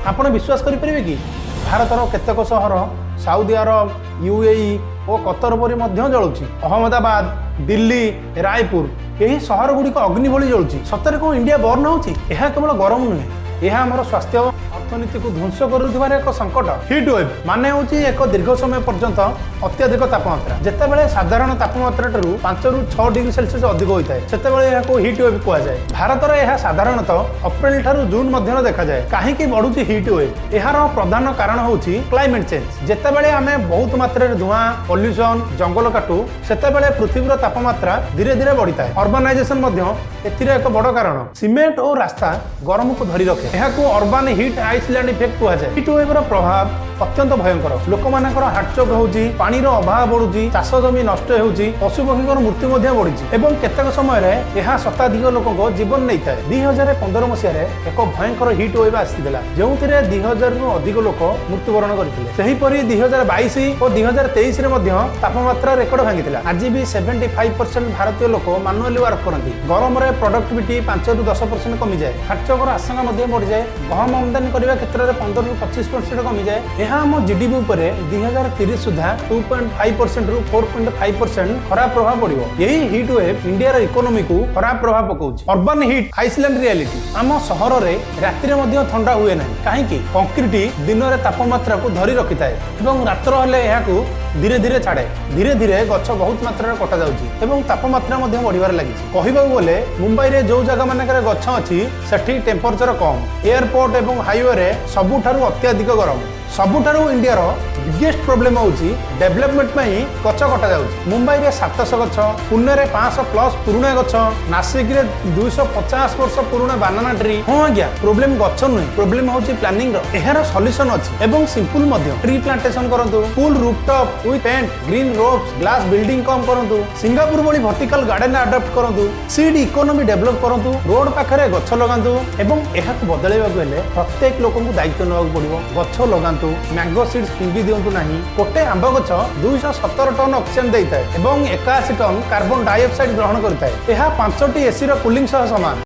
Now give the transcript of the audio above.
आपण विश्वास करेंगे कि भारतर केतक सहर साउदी अरब यूएई और कतर पर जलुची। अहमदाबाद दिल्ली रायपुर यही सहर गुड़िक अग्नि भली जलुची। सतरे कौन इंडिया बर्न होची? यह केवल गरम नुहे, यह आम स्वास्थ्य अर्थनीति को ध्वंस कर एक संकट। हिट वेव माने होची एक दीर्घ समय पर्यंत अत्यधिक तापमात्रा। जितेबाला साधारण तापमात्रा 5 ରୁ 6 डिग्री सेल्सियस अधिक होता है से हिट वेव कहुए। भारत में यह साधारणतः अप्रैल ठारू जून मध्य देखा जाए। कहीं बढ़ुची हिट वेव? यार प्रधान कारण होची क्लाइमेट चेंज। जितेबाला आम बहुत मात्रा धुआं पॉल्यूशन जंगल काटू सेतेबाला पृथ्वीर तापमात्रा धीरे धीरे बढ़ी है। अर्बानाइजेशन एक बड़ कारण। सीमेंट और रास्ता गरम को धरी रखे। यह अर्बान हिट आइसलैंड इफेक्ट कहुए। हिट वेव प्रभाव अत्यंत भयंकर। लोक मानकर हार्टचोक होची, पानी रो अभाव बढ़ुची, चाष जमी नष्ट होची, पशु पक्षी मृत्यु बढ़ी एवं केतक समय यह शताधिक लोक जीवन नहीं था। 2015 मसीह एक भयंकर हिट वेव आसाला जो 2000 रु अधिक लोक मृत्युवरण करते। 2022 और 2023 तापमात्रा रेकर्ड भांगी। आज भी 75% भारतीय लोक मानुआली वर्क करती। गरम प्रोडक्टिविटी 5 ରୁ 10% कमी जाए। हार्टचोकर आशंका बढ़ी जाए। गहम आमदानी करने क्षेत्र में 15 ରୁ 25% कमी जाए। यह आम जीडीपी उपर 2030 सुधा 2.5% ରୁ 4.5% खराब प्रभाव पड़ो। यही हिट वेव इंडिया इकोनॉमी को खराब प्रभाव पकाउछि। अर्बन हिट आइसलैंड रियलिटी आम सहर में राति में ठंडा हुए ना कहीं कंक्रीट दिन में तापमात्रा को धरी रखी थाए और रात्र हेले धीरे धीरे छाड़े। धीरे धीरे गछ बहुत मात्रा कटा जाउछि तापमात्रा बढ़िबार लगी। कहबाक गले मुंबई रे जो जगह मानकर गछ अच्छी सेठी टेम्परेचर कम। एयरपोर्ट और हाईवे रे सबुठारु अत्याधिक गरम। सबुठारु इंडिया बिगेस्ट प्रोब्लेम होची डेवलपमेंट में गछ कटा जाउछि। मुंबई रे 700 गछ, पुणे रे 500+ पुराना गछ, नासिक रे 250 वर्ष पुराना बानाना ट्री। हाँ आज्ञा प्रोब्लेम गछ नुहे, प्रोब्लेम होची प्लानिंग रो। एहार सॉल्यूशन अछि एवं सिंपल मध्य। ट्री प्लांटेशन करंतु, full rooftop with tent, green roofs, glass building कम करंतु, सिंगापुर भली वर्टिकल गार्डन अडॉप्ट करंतु, सीड इकोनॉमी डेवलप करंतु, रोड पाखरे गछ लगांतु एवं एहाक बदलाइबाक हेले प्रत्येक लोकଙ୍କୁ दायित्व नेबाक पड़िबो। गछ लगांतु, मैंगो सीड्स फिंगी दियंतु नाही। गोटे आंब गछ 217 टन ऑक्सीजन देइଥାଏ एवं 81 टन कार्बन डाइऑक्साइड ग्रहण करଥାଏ। यह 5टी एसी रो कूलिंग सह समान।